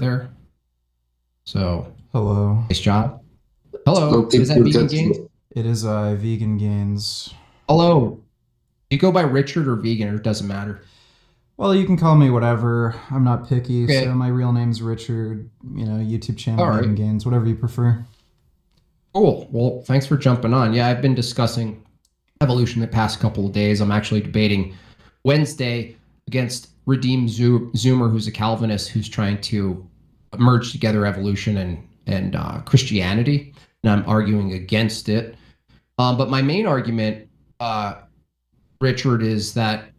there. So, Hello. nice job. Hello, Okay, is that good, Vegan good. Gains? It is Vegan Gains. Hello. Do you go by Richard or Vegan, or it doesn't matter? Well, you can call me whatever. I'm not picky, so Okay. my real name's Richard. YouTube channel All Vegan right. Gains, whatever you prefer. Cool. Well, thanks for jumping on. Yeah, I've been discussing evolution the past couple of days. I'm actually debating Wednesday against Redeem Zoomer, who's a Calvinist who's trying to merge together evolution and Christianity, and I'm arguing against it. But my main argument, Richard, is that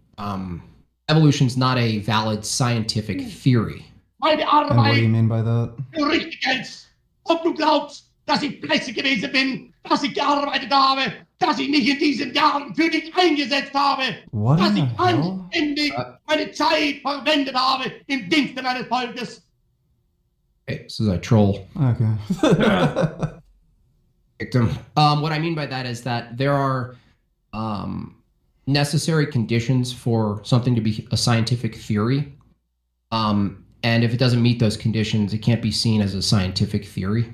evolution is not a valid scientific theory. Meine And what do you Arbeit mean by that? für richtig hältst. Ob du glaubst, dass ich fleißig gewesen bin, dass ich gearbeitet habe, dass ich mich in diesen Jahren für dich eingesetzt habe, What dass in the ich hell? anständig meine Zeit verwendet habe im Dienste meines Volkes. Okay, this is a troll Okay. victim. What I mean by that is that there are necessary conditions for something to be a scientific theory. And if it doesn't meet those conditions, it can't be seen as a scientific theory.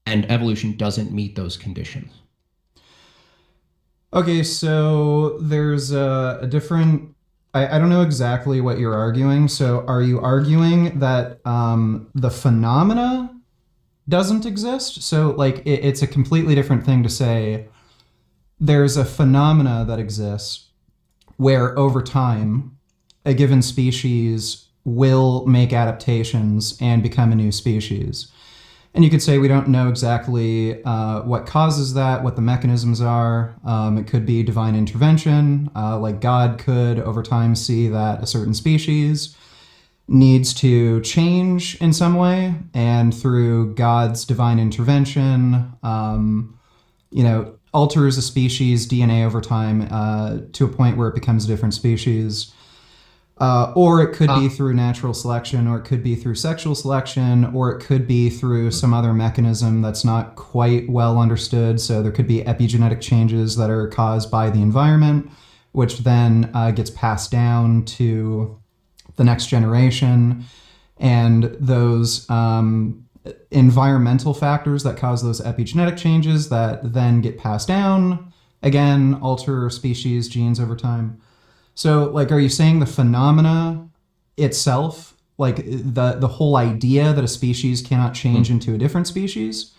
And evolution doesn't meet those conditions. Okay, so there's a different. I don't know exactly what you're arguing. So are you arguing that the phenomena doesn't exist? So like it's a completely different thing to say there's a phenomena that exists where over time a given species will make adaptations and become a new species. And you could say we don't know exactly what causes that, what the mechanisms are. It could be divine intervention, like God could over time see that a certain species needs to change in some way, and through God's divine intervention, alters a species' DNA over time to a point where it becomes a different species. Or it could be through natural selection, or it could be through sexual selection, or it could be through some other mechanism that's not quite well understood. So there could be epigenetic changes that are caused by the environment, which then gets passed down to the next generation. And those environmental factors that cause those epigenetic changes that then get passed down, again, alter species genes over time. So, like, are you saying the phenomena itself, like the whole idea that a species cannot change into a different species,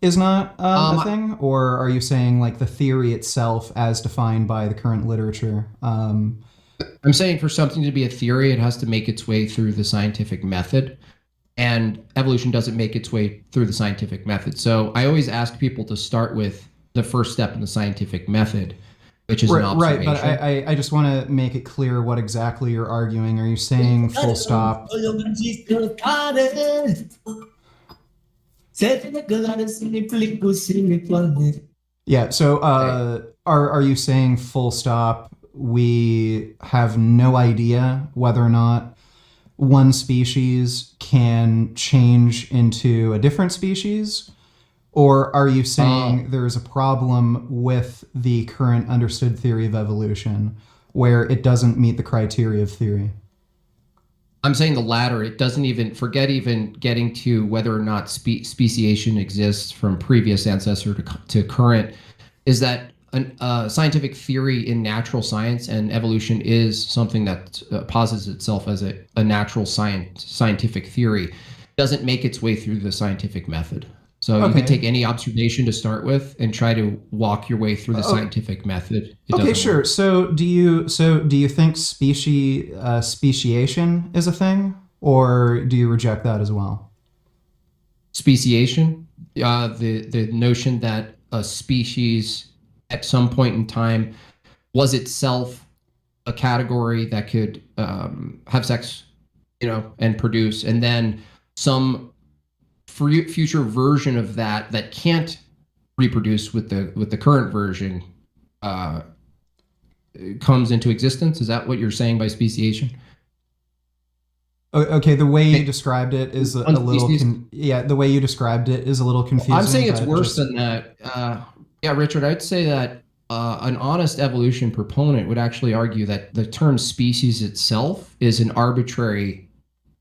is not a thing? Or are you saying, like, the theory itself as defined by the current literature? I'm saying for something to be a theory, it has to make its way through the scientific method. And evolution doesn't make its way through the scientific method. So I always ask people to start with the first step in the scientific method, which is an observation. Right, but I just want to make it clear what exactly you're arguing. Are you saying full stop? Yeah, so are you saying full stop, we have no idea whether or not one species can change into a different species? Or are you saying there's a problem with the current understood theory of evolution where it doesn't meet the criteria of theory? I'm saying the latter. It doesn't even forget even getting to whether or not speciation exists from previous ancestor to current, is that a scientific theory in natural science and evolution is something that posits itself as a natural scientific theory, doesn't make its way through the scientific method. So you could take any observation to start with and try to walk your way through the scientific method. Okay, sure. Work. So do you think speciation is a thing, or do you reject that as well? Speciation, the notion that a species at some point in time was itself a category that could have sex, and produce, and then some future version of that can't reproduce with the current version comes into existence. Is that what you're saying by speciation? Okay, the way you described it is a little the way you described it is a little confusing. I'm saying it's worse than that. Richard, I'd say that an honest evolution proponent would actually argue that the term species itself is an arbitrary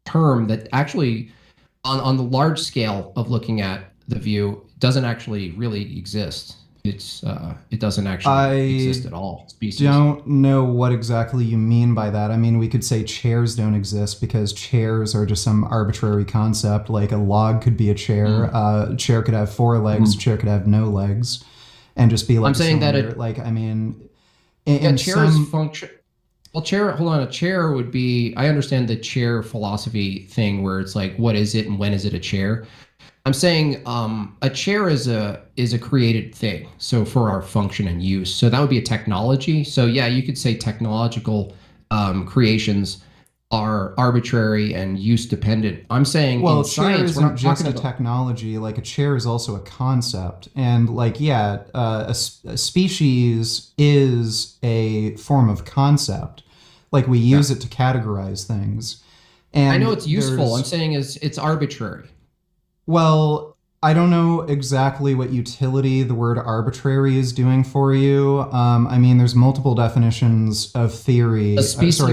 term that actually on the large scale of looking at the view, it doesn't actually really exist. It doesn't actually exist at all. Species. Don't know what exactly you mean by that. I mean, we could say chairs don't exist because chairs are just some arbitrary concept. Like a log could be a chair. A chair could have 4 legs. A chair could have no legs, and just be like. I'm saying that chairs function. Well, hold on. A chair would be. I understand the chair philosophy thing, where it's like, what is it and when is it a chair? I'm saying a chair is a created thing, so for our function and use. So that would be a technology. So yeah, you could say technological creations are arbitrary and use dependent. I'm saying in science, we're not just a technology. Like a chair is also a concept, and like a species is a form of concept. Like we use it to categorize things. And I know it's useful. I'm saying it's arbitrary. Well, I don't know exactly what utility the word arbitrary is doing for you. I mean, there's multiple definitions of theory. Of species.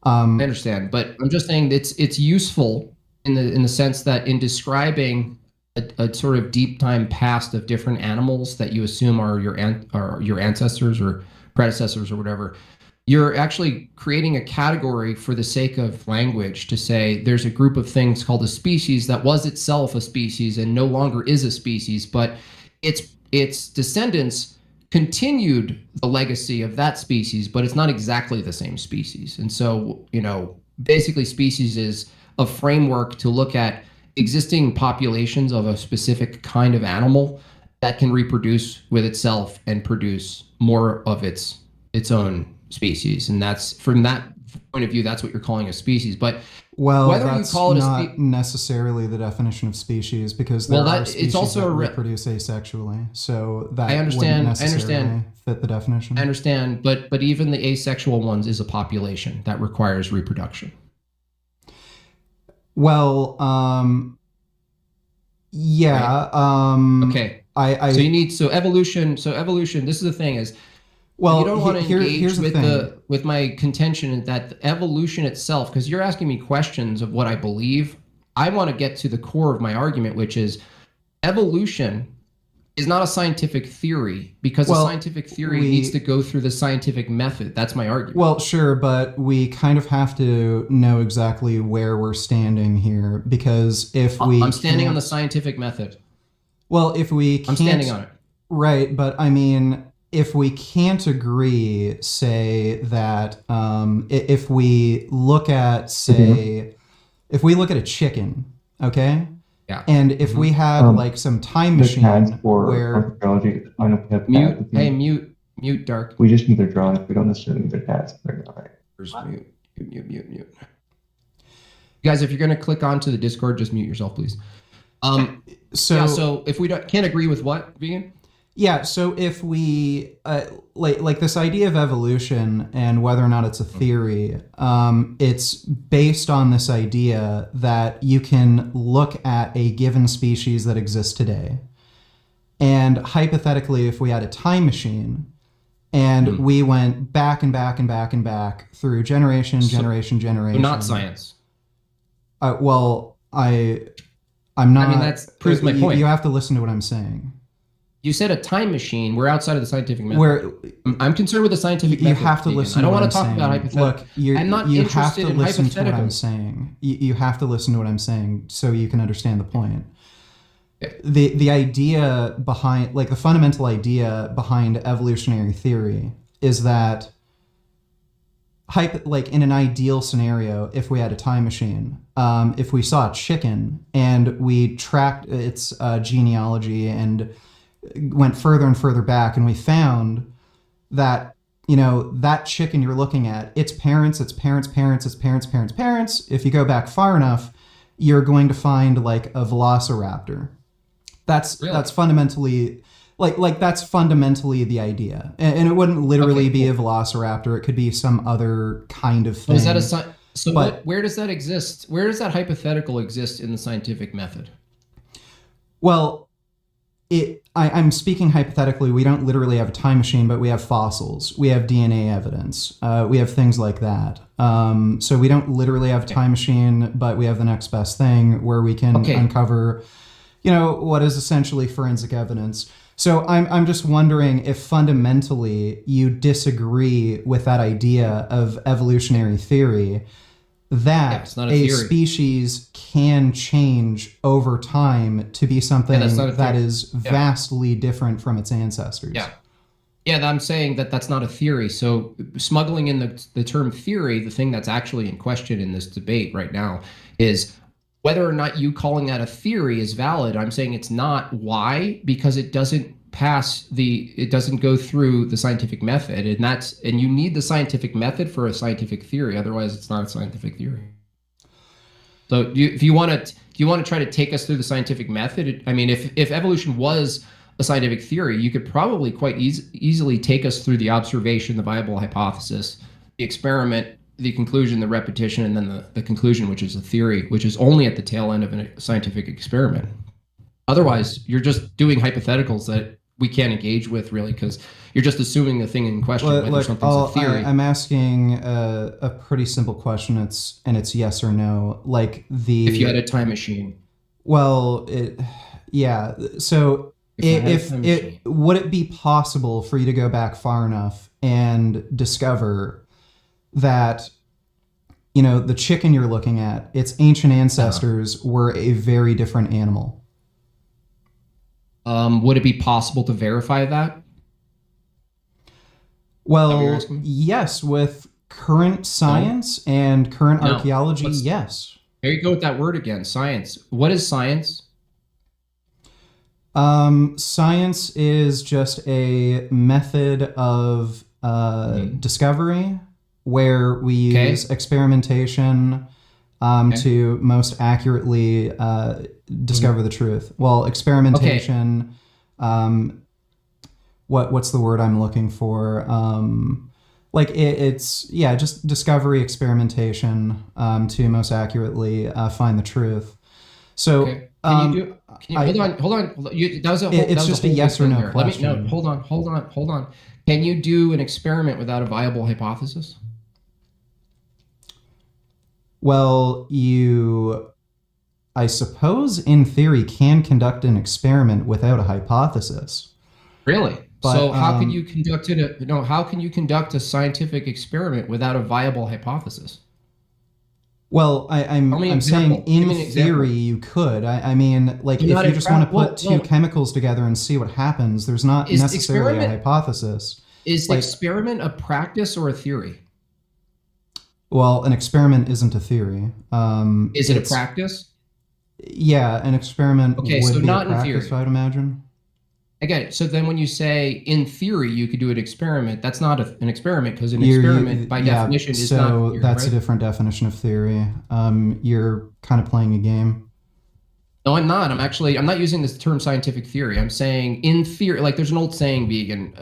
I understand, but I'm just saying it's useful in the sense that in describing a sort of deep time past of different animals that you assume are your ancestors or predecessors or whatever. You're actually creating a category for the sake of language to say there's a group of things called a species that was itself a species and no longer is a species, but its descendants continued the legacy of that species, but it's not exactly the same species. And so, basically species is a framework to look at existing populations of a specific kind of animal that can reproduce with itself and produce more of its own species, and that's from that point of view, that's what you're calling a species. But whether that's you call it not necessarily the definition of species, because there are species it's also that reproduce asexually. So that I understand. Fit the definition. I understand, but even the asexual ones is a population that requires reproduction. Well, yeah. Right. Okay. So evolution. This is the thing is. Well, you don't want to engage with my contention that evolution itself, because you're asking me questions of what I believe. I want to get to the core of my argument, which is evolution is not a scientific theory, because a scientific theory needs to go through the scientific method. That's my argument. Well, sure, but we kind of have to know exactly where we're standing here, because I'm standing on the scientific method. Well, if we can't, I'm standing on it. Right, but I mean, if we can't agree, say that if we look at a chicken, okay? Yeah. And if we had like some time machine where mute Dark. We just need their drawings. We don't necessarily need their tats. Mute. Guys, if you're gonna click onto the Discord, just mute yourself, please. So if we can't agree with what, Vegan? Yeah, so if we like this idea of evolution and whether or not it's a theory, it's based on this idea that you can look at a given species that exists today, and hypothetically, if we had a time machine and we went back and back and back and back through generation. Not science. I'm not. I mean, that proves my point. You have to listen to what I'm saying. You said a time machine. We're outside of the scientific method. I'm concerned with the scientific method. You have to listen. I don't want to talk about hypothetical. Look, I'm not interested in hypothetical. To what I'm saying. You have to listen to what I'm saying so you can understand the point. Yeah. The idea behind, like the fundamental idea behind evolutionary theory is that, like in an ideal scenario, if we had a time machine, if we saw a chicken and we tracked its genealogy and went further and further back, and we found that that chicken you're looking at, its parents, its parents, if you go back far enough, you're going to find like a velociraptor. That's fundamentally that's fundamentally the idea, and it wouldn't literally be a velociraptor. It could be some other kind of thing. Is that where does that exist? Where does that hypothetical exist in the scientific method? Well, I'm speaking hypothetically. We don't literally have a time machine, but we have fossils. We have DNA evidence. We have things like that. So we don't literally have a time machine, but we have the next best thing where we can uncover, what is essentially forensic evidence. So I'm just wondering if fundamentally you disagree with that idea of evolutionary theory, that a species can change over time to be something that is vastly different from its ancestors. Yeah, I'm saying that that's not a theory. So smuggling in the term theory, the thing that's actually in question in this debate right now is whether or not you calling that a theory is valid. I'm saying it's not. Why? Because it doesn't it doesn't go through the scientific method, and you need the scientific method for a scientific theory. Otherwise, it's not a scientific theory. So if you want to try to take us through the scientific method, if evolution was a scientific theory, you could probably quite easily take us through the observation, the viable hypothesis, the experiment, the conclusion, the repetition, and then the conclusion, which is a theory, which is only at the tail end of a scientific experiment. Otherwise, you're just doing hypotheticals that we can't engage with, really, because you're just assuming the thing in question, whether something's a theory. I'm asking a pretty simple question. It's yes or no. If you had a time machine. Well, yeah. So would it be possible for you to go back far enough and discover that the chicken you're looking at, its ancient ancestors were a very different animal? Would it be possible to verify that? Well, yes, with current science and current archaeology, yes. There you go with that word again, science. What is science? Science is just a method of discovery where we use experimentation to most accurately discover the truth. Well, experimentation, what's the word I'm looking for? It's just discovery, experimentation to most accurately find the truth. So can you hold on. It's just a yes or no question. Hold on. Can you do an experiment without a viable hypothesis? Well, I suppose, in theory, can conduct an experiment without a hypothesis. Really? But, so how can you conduct a scientific experiment without a viable hypothesis? Well, I'm saying in theory you could. If you just want to put two chemicals together and see what happens, there's not necessarily a hypothesis. Is experiment a practice or a theory? Well, an experiment isn't a theory. Is it a practice? Yeah, an experiment would be not a practice, in theory. I'd imagine. I get it. So then when you say, in theory, you could do an experiment, that's not an experiment, because an experiment, by definition, is not theory, so that's a different definition of theory. You're kind of playing a game. No, I'm not. I'm not using this term scientific theory. I'm saying in theory, there's an old saying, Vegan.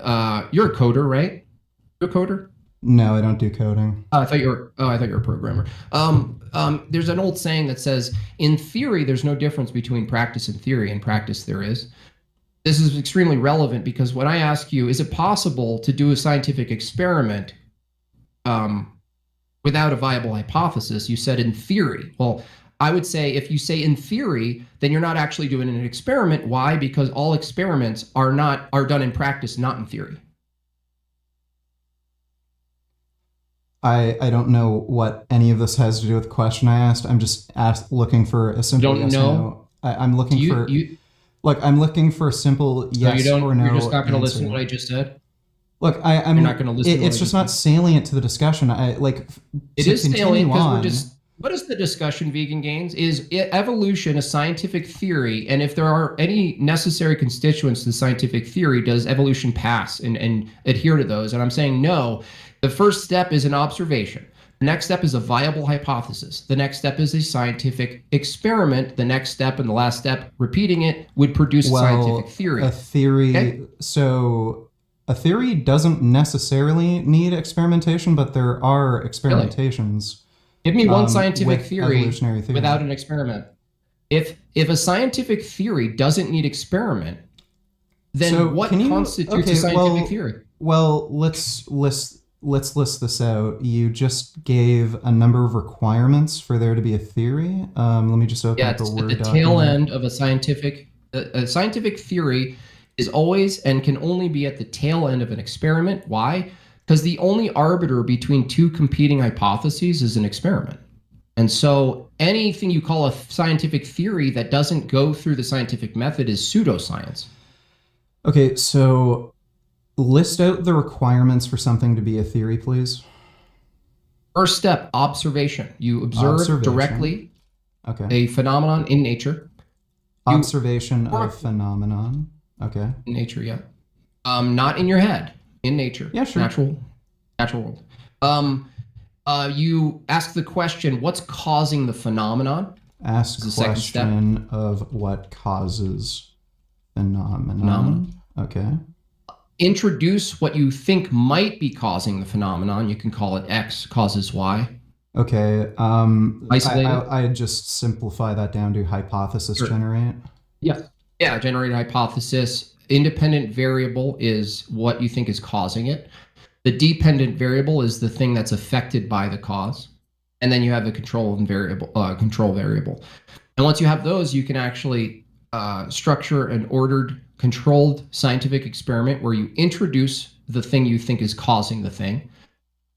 You're a coder, right? You're a coder? No, I don't do coding. I thought you were a programmer. There's an old saying that says, in theory, there's no difference between practice and theory. In practice, there is. This is extremely relevant because when I ask you, is it possible to do a scientific experiment without a viable hypothesis? You said in theory. Well, I would say if you say in theory, then you're not actually doing an experiment. Why? Because all experiments are done in practice, not in theory. I don't know what any of this has to do with the question I asked. I'm just looking for a simple yes or no. I'm looking I'm looking for a simple yes or no. You're just not going to listen to what I just said? Look, I'm not going to listen. It's just not salient to the discussion. It is salient because what is the discussion, Vegan Gains? Is evolution a scientific theory? And if there are any necessary constituents to the scientific theory, does evolution pass and adhere to those? And I'm saying no. The first step is an observation. The next step is a viable hypothesis. The next step is a scientific experiment. The next step and the last step, repeating it, would produce a scientific theory. A theory. Okay? So a theory doesn't necessarily need experimentation, but there are experimentations. Give me one scientific theory without an experiment. If a scientific theory doesn't need experiment, then So what can you- constitutes okay, a scientific well- theory? Well, let's list this out. You just gave a number of requirements for there to be a theory. Let me just open Yeah, up a it's at Word the document. tail end of a scientific theory is always and can only be at the tail end of an experiment. Why? Because the only arbiter between two competing hypotheses is an experiment. And so anything you call a scientific theory that doesn't go through the scientific method is pseudoscience. Okay, so list out the requirements for something to be a theory, please. First step, observation. You observe Observation. directly Okay. a phenomenon in nature. You- Observation of phenomenon. Okay. In nature, yeah. Not in your head. In nature. Yeah, sure. Natural world. You ask the question, what's causing the phenomenon? Ask Is the second step. question of what causes phenomenon. Phenomenon. Okay. Introduce what you think might be causing the phenomenon. You can call it X causes Y. Okay. Isolated. I just simplify that down to hypothesis Sure. generate. Yes. Yeah, generate a hypothesis. Independent variable is what you think is causing it. The dependent variable is the thing that's affected by the cause. And then you have the control variable. And once you have those, you can actually structure an ordered, controlled scientific experiment where you introduce the thing you think is causing the thing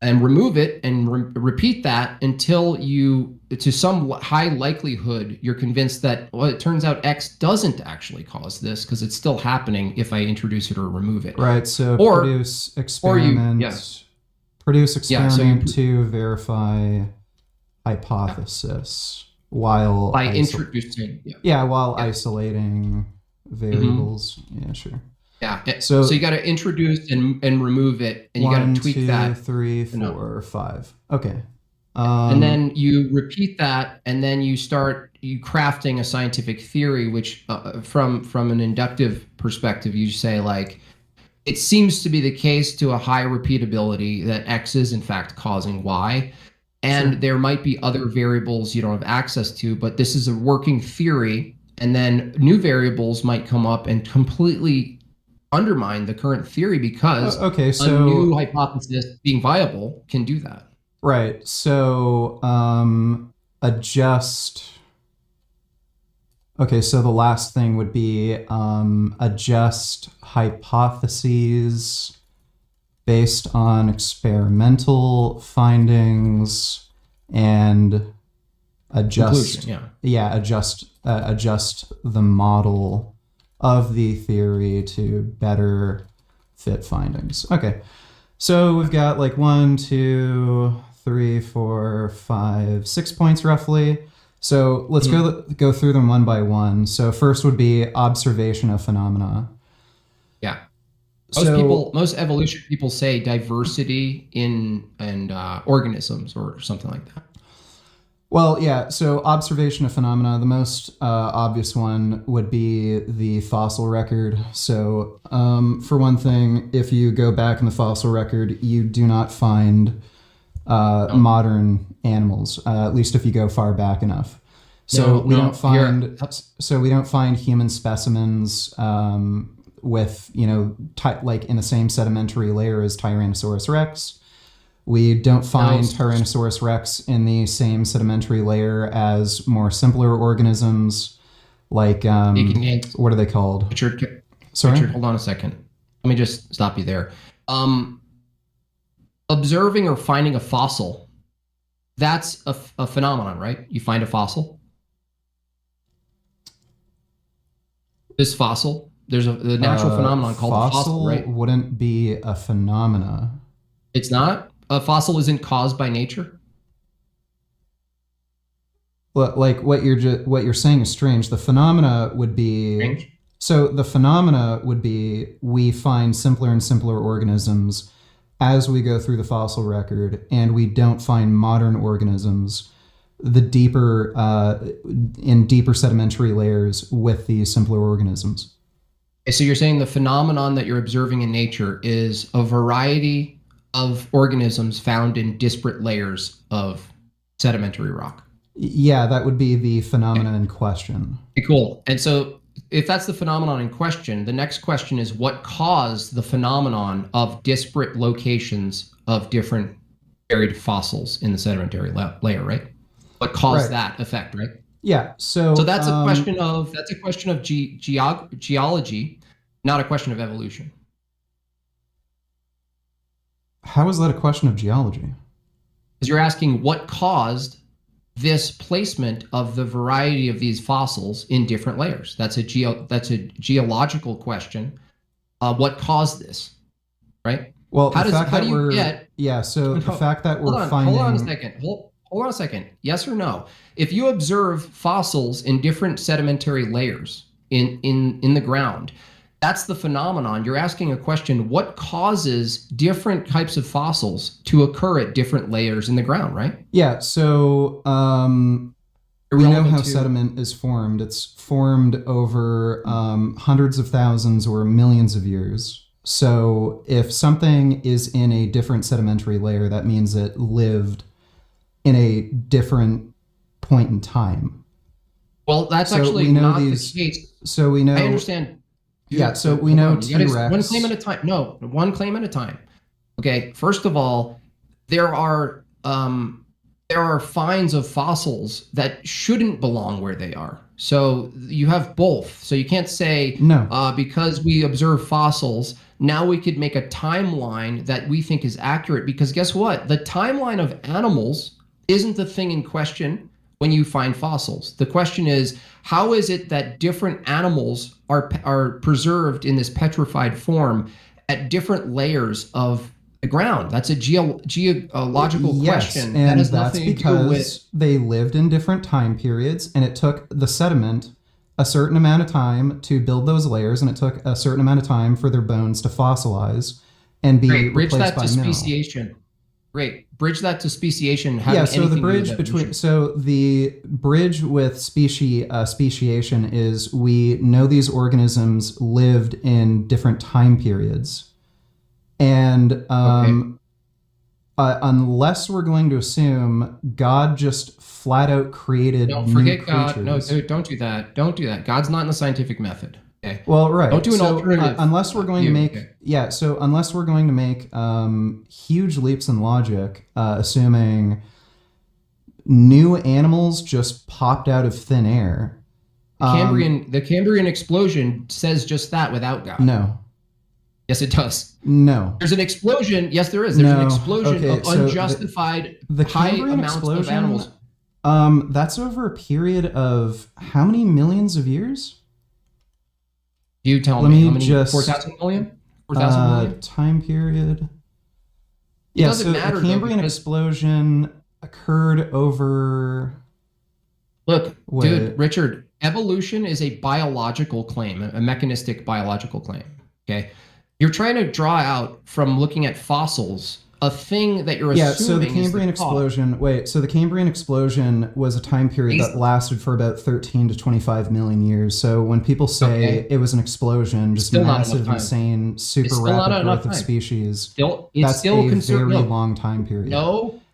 and remove it and repeat that until you, to some high likelihood, you're convinced that, well, it turns out X doesn't actually cause this because it's still happening if I introduce it or remove it. Right. So Or- produce experiment. yeah. Produce Yeah, experiment so to verify hypothesis while By introducing, while Yeah. isolating variables. Yeah, sure. yeah. So- So you got to introduce and remove it, and you got One, to tweak 2, that. 3, No. 4, 5. Okay. And then you repeat that, and then you start crafting a scientific theory, which from an inductive perspective, you say like, it seems to be the case to a high repeatability that X is in fact causing Y. And Sure. there might be other variables you don't have access to, but this is a working theory. And then new variables might come up and completely undermine the current theory because okay, a so new hypothesis being viable can do that. right. So adjust. Okay, so the last thing would be adjust hypotheses based on experimental findings and adjust. Conclusion, yeah. Adjust the model of the theory to better fit findings. Okay, so we've got like 1, 2, 3, 4, 5, 6 points roughly. So let's go through them one by one. So first would be observation of phenomena. Yeah. So Most evolution people say diversity in organisms or something like that. well, yeah. So observation of phenomena. The most obvious one would be the fossil record. So for one thing, if you go back in the fossil record, you do not find modern animals. At least if you go far back enough. So we don't find. So we don't find human specimens with like in the same sedimentary layer as Tyrannosaurus rex. We don't find Tyrannosaurus rex in the same sedimentary layer as more simpler organisms, like what are they called? Richard, Sorry? Richard, hold on a second. Let me just stop you there. Observing or finding a fossil, that's a phenomenon, right? You find a fossil. This fossil, there's the natural phenomenon called a fossil, right? Wouldn't be a phenomena. It's not. A fossil isn't caused by nature. Well, like what you're saying is strange. The phenomena would be Strange. So the phenomena would be we find simpler and simpler organisms as we go through the fossil record, and we don't find modern organisms the deeper in deeper sedimentary layers with these simpler organisms. Okay, so you're saying the phenomenon that you're observing in nature is a variety of organisms found in disparate layers of sedimentary rock. Yeah, that would be the phenomenon in question. Okay, cool. And so if that's the phenomenon in question, the next question is what caused the phenomenon of disparate locations of different buried fossils in the sedimentary layer, right? What caused that effect, right? Yeah. So that's a question of geology, not a question of evolution. How is that a question of geology? Because you're asking what caused this placement of the variety of these fossils in different layers. That's a geological question. What caused this, right? Well, So the fact that we're finding. Hold on a second. Hold on a second. Yes or no? If you observe fossils in different sedimentary layers in the ground, that's the phenomenon. You're asking a question, what causes different types of fossils to occur at different layers in the ground, right? Yeah, so we know how sediment is formed. It's formed over hundreds of thousands or millions of years. So if something is in a different sedimentary layer, that means it lived in a different point in time. Well, that's actually not the case. So we know... I understand. Yeah, so we know T-Rex... One claim at a time. No, one claim at a time. Okay, first of all, there are finds of fossils that shouldn't belong where they are. So you have both. So you can't say, no, because we observe fossils, now we could make a timeline that we think is accurate. Because guess what? The timeline of animals isn't the thing in question when you find fossils. The question is, how is it that different animals are preserved in this petrified form at different layers of the ground? That's a geological question. And that's because they lived in different time periods, and it took the sediment a certain amount of time to build those layers, and it took a certain amount of time for their bones to fossilize and be replaced by mineral. Bridge that to speciation. Great. Bridge that to speciation. So the bridge the bridge with speciation is we know these organisms lived in different time periods. And unless we're going to assume God just flat out created new creatures. God. No, dude, don't do that. Don't do that. God's not in the scientific method. Okay. Well, right. Don't do an alternative. Unless we're going to make, unless we're going to make huge leaps in logic, assuming new animals just popped out of thin air. The Cambrian explosion says just that without God. No. Yes, it does. No. There's an explosion. Yes, there is. There's an explosion of unjustified high amounts of animals. That's over a period of how many millions of years? You tell me how many? 4,000 million? 4,000 million? Time period. It doesn't matter. The Cambrian explosion occurred over... Look, dude, Richard, evolution is a biological claim, a mechanistic biological claim, okay? You're trying to draw out from looking at fossils a thing that you're assuming. So the Cambrian explosion. So the Cambrian explosion was a time period that lasted for about 13 to 25 million years. So when people say it was an explosion, just massive, insane, super rapid growth of species, that's a very long time period.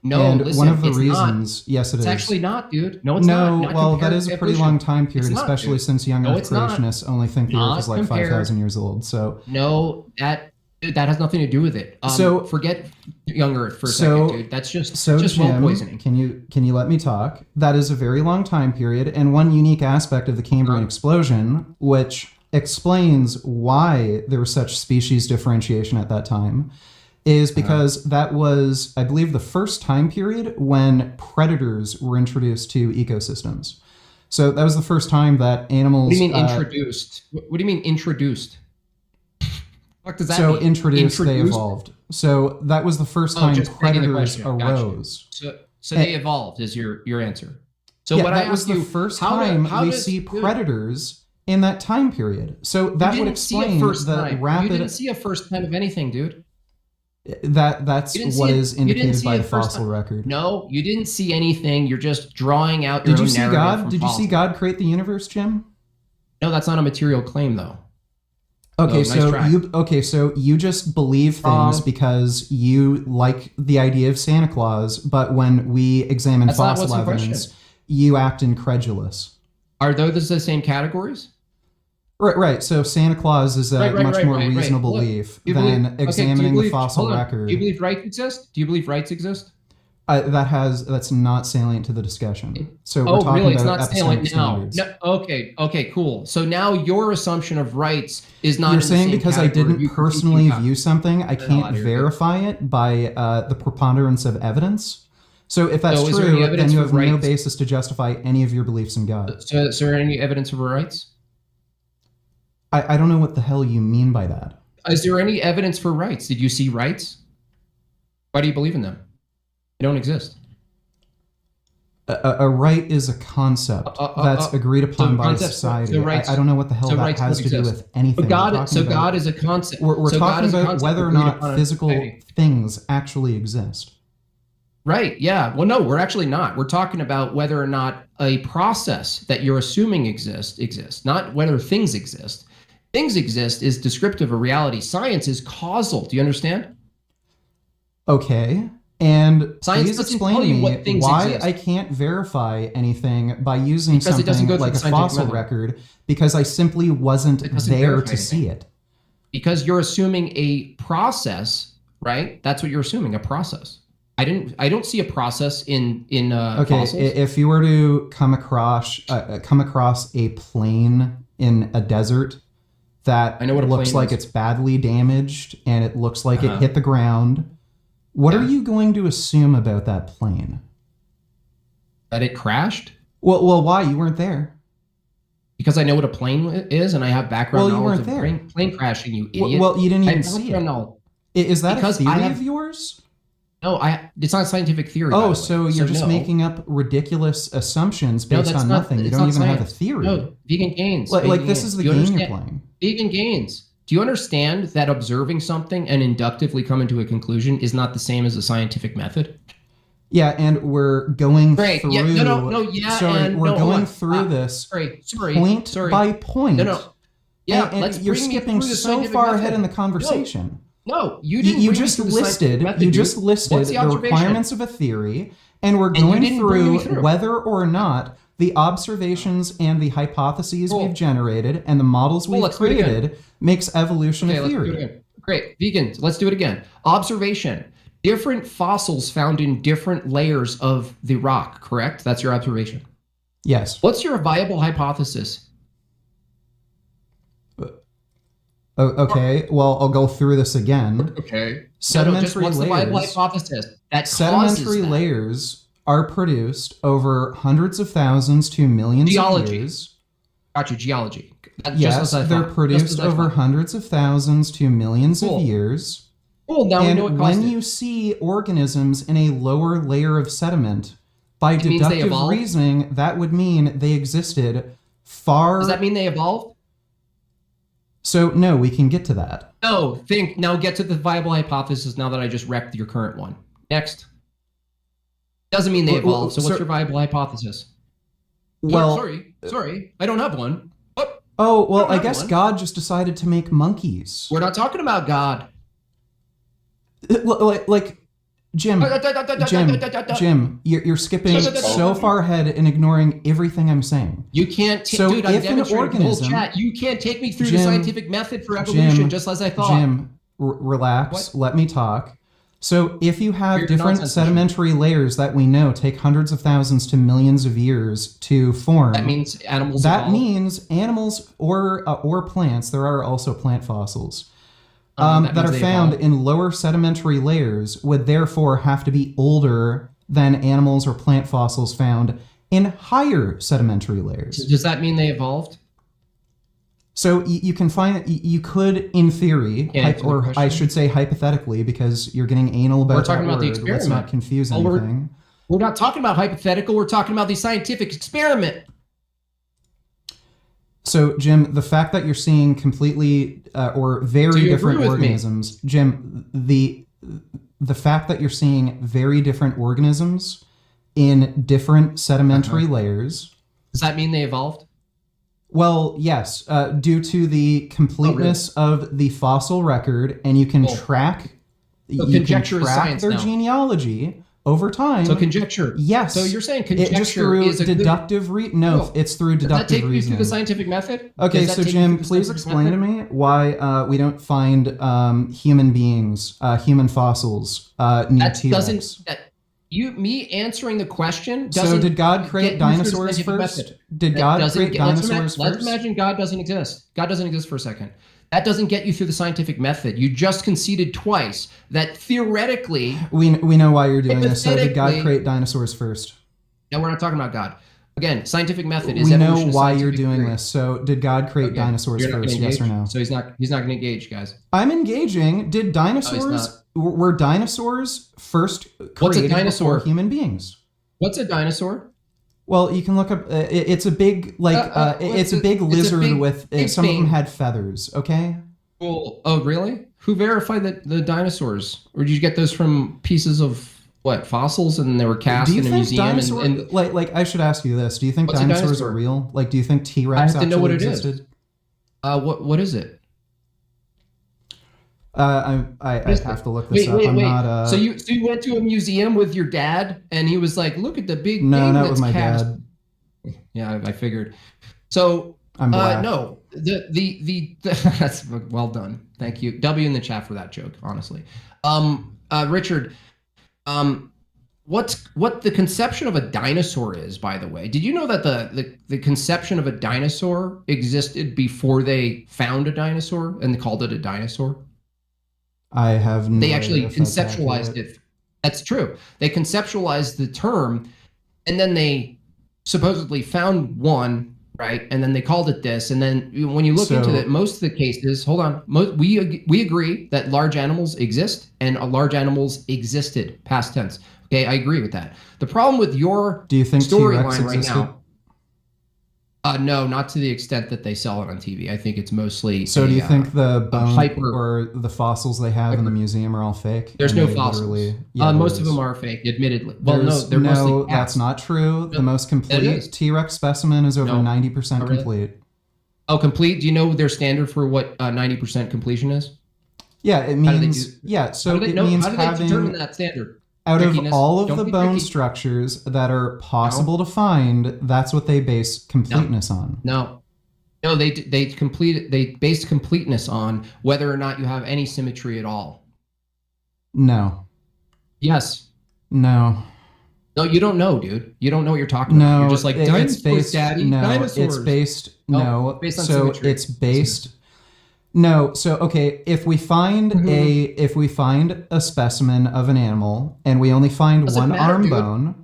And listen, one of the reasons, yes, it is. It's actually not, dude. No, it's not. No, well, that is a pretty long time period, especially since young Earth creationists only think the Earth is like 5,000 years old. So no, that has nothing to do with it. So forget young Earth for a second, dude. That's just Jim, poisoning. Can you let me talk? That is a very long time period, and one unique aspect of the Cambrian explosion, which explains why there was such species differentiation at that time, is because that was, I believe, the first time period when predators were introduced to ecosystems. So that was the first time that animals... What do you mean introduced? What do you mean introduced? What does that mean? So introduced, they evolved. So that was the first time predators arose. Gotcha. So they evolved is your answer. So what that was the first time we see predators in that time period. So that would explain the rapid... You didn't see a first time of anything, dude. That's what is indicated by the fossil record. No, you didn't see anything. You're just drawing out your own narrative. Did you see God? Did you see God create the universe, Jim? No, that's not a material claim, though. Okay, so you just believe things because you like the idea of Santa Claus, but when we examine fossil evidence, you act incredulous. Are those the same categories? Right. So Santa Claus is a much more reasonable Look, belief do you than believe- okay, examining the fossil hold on. record. Do you believe rights exist? Do you believe rights exist? That's not salient to the discussion. So we're Oh, talking really? It's about not epistemic salient now. standards. No, okay, cool. So now your assumption of rights is not. You're in the saying same because I category didn't you can personally think about. view something, I Get the hell can't outta here, verify it by the preponderance of evidence. So if that's So is there any true, then evidence you for have no rights? basis to justify any of your beliefs in God. So is there any evidence of rights? I don't know what the hell you mean by that. Is there any evidence for rights? Did you see rights? Why do you believe in them? They don't exist. A right is a concept that's agreed upon by society. I don't know what the hell that has to do with anything. God is a concept. We're talking about whether or not physical things actually exist. Right, yeah. Well, no, we're actually not. We're talking about whether or not a process that you're assuming exists, not whether things exist. Things exist is descriptive of reality. Science is causal. Do you understand? Okay. And Science please doesn't explain tell to you me what things why exist. I can't verify anything by using Because it doesn't something go through like the a scientific fossil method. record because I simply wasn't doesn't there verify to see it. Because you're assuming a process, right? That's what you're assuming, a process. I don't see a process in Okay, fossils. if you were to come across a plane in a desert that I know what a looks plane like is. it's badly damaged and it looks like it hit the ground, what are you going to assume about that plane? That it crashed? Well, why? You weren't there. Because I know what a plane is and I have background Well, you knowledge weren't of there. plane crashing, you idiot. Well, you didn't I even have see background it. knowledge. Is that Because a I theory have- of yours? No, it's not scientific theory. by the Oh, way. so you're just no. making up ridiculous assumptions No, based that's on not- nothing. You it's don't not even have a science. theory. No, vegan gains. Like vegan this gains. is the Do you game you're understand? playing. Vegan gains. Do you understand that observing something and inductively coming to a conclusion is not the same as a scientific method? Yeah, and we're going Great. through. Yeah, no, yeah, sorry, and we're no, hold going on. through this Sorry, point sorry. by point. No. Yeah, and let's you're bring me skipping through the so scientific far method. ahead in the conversation. No, you didn't. You bring me just through the scientific method, you dude. just listed What's the the observation? requirements of a theory, and we're you going didn't bring me through through. whether or not the observations and the hypotheses Cool. we've generated and the models we've let's do it again. created makes evolution Okay, a let's do it theory. again. Great, vegans. Let's do it again. Observation. Different fossils found in different layers of the rock. Correct. That's your observation. Yes. What's your viable hypothesis? Okay. Well, I'll go through this again. Okay. Sedimentary what's the viable layers. hypothesis that Sedimentary causes that? layers are produced over hundreds of thousands to millions Geology. of years. Gotcha. Geology. Yes, they're produced over hundreds of thousands to millions of Cool. years. Cool. Now we know And what caused when it. you see organisms in a lower layer of sediment, by It means they deductive evolved? reasoning, that would mean they existed far. Does that mean they evolved? So no, we can get to that. No. Now get to the viable hypothesis. Now that I just wrecked your current one. Next. Doesn't mean they Well, evolved. So what's sir- your viable hypothesis? Well, Sorry. I don't have one. What? oh well, don't I have guess one. God just decided to make monkeys. We're not talking about God. Like Jim, you're skipping so far ahead and ignoring everything I'm saying. You can't, So dude. I'm if an demonstrating the whole organism- chat. You can't take me through Jim- the scientific method for evolution, just as I thought. Jim, relax. What? Let me talk. So if you have You're different nonsense, sedimentary layers that we know take hundreds of thousands to millions of years to form, That means animals. that evolved. means animals or plants. There are also plant fossils. That That means are they found evolved. in lower sedimentary layers would therefore have to be older than animals or plant fossils found in higher sedimentary layers. Does that mean they evolved? So you can find, you could, in theory, Can't answer the or I question. should say hypothetically, because you're getting anal about We're talking that about the word. Let's experiment. not confuse Oh, we're- anything. We're not talking about hypothetical. We're talking about the scientific experiment. So, Jim, the fact that you're seeing completely or very Do you different agree with me? organisms, Jim, the fact that you're seeing very different organisms in different sedimentary layers. Does that mean they evolved? Well, yes, due to the completeness of the fossil record, and you can Cool. track, So you can conjecture is track science their now. genealogy over time. So conjecture. Yes. So you're saying It conjecture just through is a deductive no, it's through Does that deductive take you reasoning. through the scientific method? Okay, Does that so take you Jim, through the please scientific explain to method? me why we don't find human beings, human fossils near That T-Rex. doesn't. Me answering the question doesn't. So did God get create you through the dinosaurs scientific first? method. Did That God doesn't create get- dinosaurs let's first? imagine God doesn't exist. God doesn't exist for a second. That doesn't get you through the scientific method. You just conceded twice that theoretically. We know why you're doing this. So did God Hypothetically- create dinosaurs first? No, we're not talking about God. Again, scientific method is We know evolution of why you're scientific doing theory. this. So did God create Okay, dinosaurs you're not gonna first? Yes or engage? no? So he's not going to engage, guys. I'm engaging. Did dinosaurs were dinosaurs first What's a created dinosaur? before human beings? What's a dinosaur? Well, you can look up. It's a big it's a big lizard with big some of them thing. had feathers. Okay. Well, oh, really? Who verified the dinosaurs? Or did you get those from pieces of what fossils and they were cast Do you in a think museum? dinosaurs? And Like I should ask you this. Do you think What's a dinosaurs dinosaur? are real? Like, do you think T-Rex I have to actually know what it is. existed? What is it? I is have it? to look this up. Wait. I'm not. So you went to a museum with your dad, and he was like, "Look at the big No, thing not that's with my cast." dad. Yeah, I figured. So I'm black. no, the that's well done. Thank you. W in the chat for that joke. Honestly, Richard, what the conception of a dinosaur is, by the way? Did you know that the conception of a dinosaur existed before they found a dinosaur and they called it a dinosaur? I have no They actually idea if that's conceptualized accurate. it. That's true. They conceptualized the term, and then they supposedly found one, right? And then they called it this. And then when you look So- into it, most of the cases, hold on, we agree that large animals exist and large animals existed, past tense. Okay, I agree with that. The problem with your Do you think T-Rex storyline right existed? now, no, not to the extent that they sell it on TV. I think it's mostly. So do you think the bone hyper- or the fossils they have in the museum are all fake? There's And no they fossils? literally- Yeah, there Most of is. them are fake, admittedly. Well, no, There's- they're mostly no, cast. that's not true. The most is. complete T-Rex specimen is over No. 90% Oh, really? complete. Oh, complete. Do you know their standard for what 90% completion is? Yeah, it How do they means do- yeah. So how do they, it know, means how do they determine having that standard? out of Trickiness. all of Don't the be bone tricky. structures that are possible to find, that's what they base completeness on. No, they base completeness on whether or not you have any symmetry at all. No, Yes. no, No, you don't know, dude. You don't know what you're talking about. no. You're just like it's dinosaurs, based. daddy. No, Dinosaurs. it's based. No, No, it's based on so symmetry. it's based. No, so okay, if we find a specimen of an animal and we only find Doesn't one matter, arm dude. bone,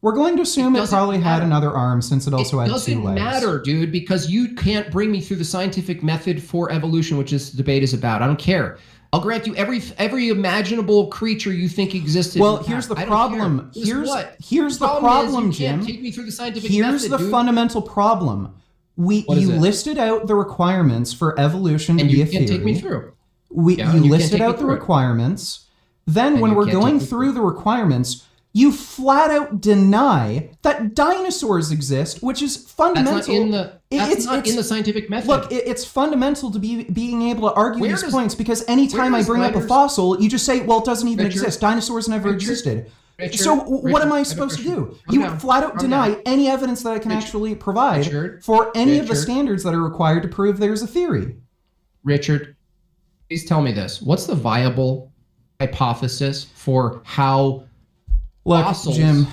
we're going to assume it doesn't probably had matter. another arm since it also It had two doesn't legs. matter, dude, because you can't bring me through the scientific method for evolution, which this debate is about. I don't care. I'll grant you every imaginable creature you think existed. Well, in here's the past. I don't problem. care. Guess what? Here's the Problem problem, is you Jim. can't take me through the scientific Here's method, the dude. fundamental problem. What is You it? listed out the requirements for evolution to And be you a can't theory. take me through. You Yeah, you can't listed take me out the through it. requirements. Then, And when you we're can't going take me through the requirements, you flat out deny that dinosaurs exist, which is fundamental. That's not in the. That's It's- not it's- in the scientific method. Look, it's fundamental to being able to argue Where these does- points because anytime where I does bring up a writers- fossil, you just say, well, it doesn't even Richard, exist. Dinosaurs never Richard, existed. Richard, So what Richard, am I I have a supposed to question. do? Calm You down. flat out Calm deny down. any evidence that I can Richard, actually provide Richard, for any of the Richard. standards that are required to prove there's a theory. Richard, please tell me this. What's the viable hypothesis for how Look, fossils? Jim,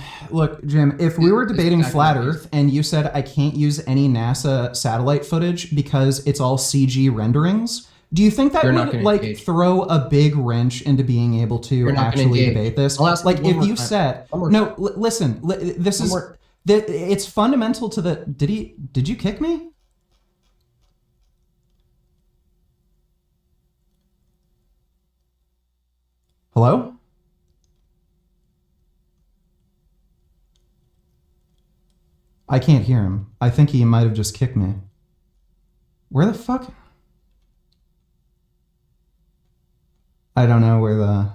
if we were This is debating exactly flat what it is. Earth and you said I can't use any NASA satellite footage because it's all CG renderings, do you think that You're not would gonna engage. throw a big wrench into being able to You're not gonna actually engage. debate this? I'll ask Like you one if more you time. said One more no, listen, this One is more- it's fundamental to the did you kick me? Hello? I can't hear him. I think he might have just kicked me. Where the fuck? I don't know where the...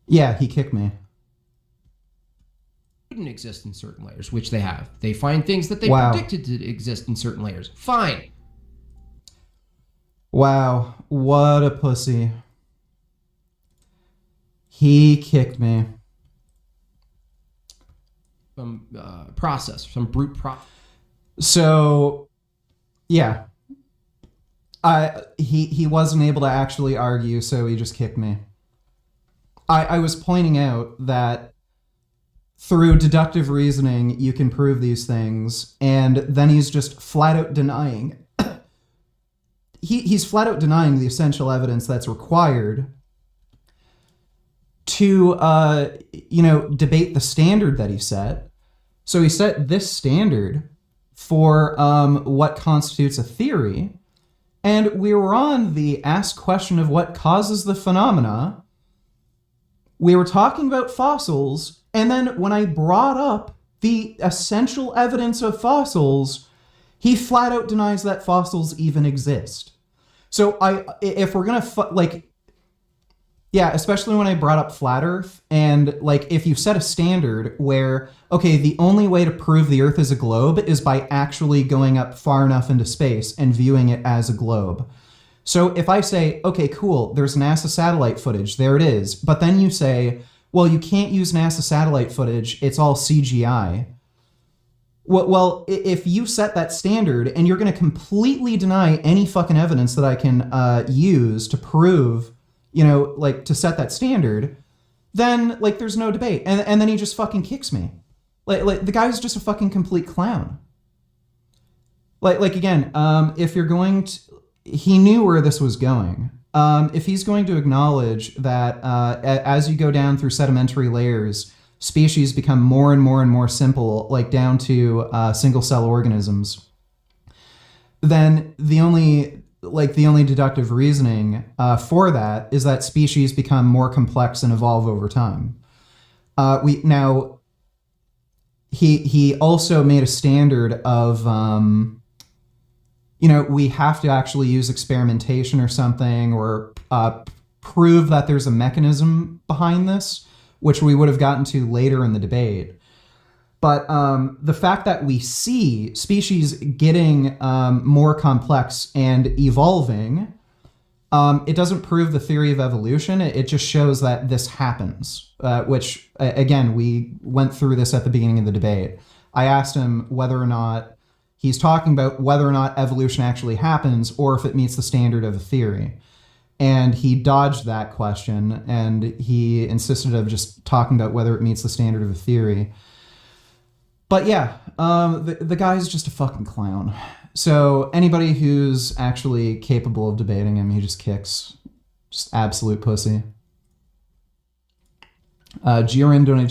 Yeah, he kicked me. Wouldn't exist in certain layers, which they have. They find things that they Wow. predicted to exist in certain layers. Fine. Wow, what a pussy. He kicked me. Some process, some brute process. So, yeah. He wasn't able to actually argue, so he just kicked me. I was pointing out that through deductive reasoning, you can prove these things, and then he's just flat out denying. He's flat out denying the essential evidence that's required to, debate the standard that he set. So he set this standard for what constitutes a theory, and we were on the ask question of what causes the phenomena. We were talking about fossils, and then when I brought up the essential evidence of fossils, he flat out denies that fossils even exist. So if we're gonna especially when I brought up flat Earth, and if you set a standard where, okay, the only way to prove the Earth is a globe is by actually going up far enough into space and viewing it as a globe. So if I say, okay, cool, there's NASA satellite footage, there it is, but then you say, well, you can't use NASA satellite footage, it's all CGI. Well, if you set that standard and you're going to completely deny any fucking evidence that I can use to prove, to set that standard, then there's no debate. And then he just fucking kicks me. The guy's just a fucking complete clown. Again, if you're going to, he knew where this was going. If he's going to acknowledge that as you go down through sedimentary layers, species become more and more and more simple, down to single cell organisms, then the only deductive reasoning for that is that species become more complex and evolve over time. He also made a standard of we have to actually use experimentation or something, or prove that there's a mechanism behind this, which we would have gotten to later in the debate. But the fact that we see species getting more complex and evolving, it doesn't prove the theory of evolution. It just shows that this happens, which, again, we went through this at the beginning of the debate. I asked him whether or not he's talking about whether or not evolution actually happens or if it meets the standard of a theory. And he dodged that question, and he insisted of just talking about whether it meets the standard of a theory. But yeah, the guy's just a fucking clown. So anybody who's actually capable of debating him, he just kicks. Just absolute pussy. Giorin donated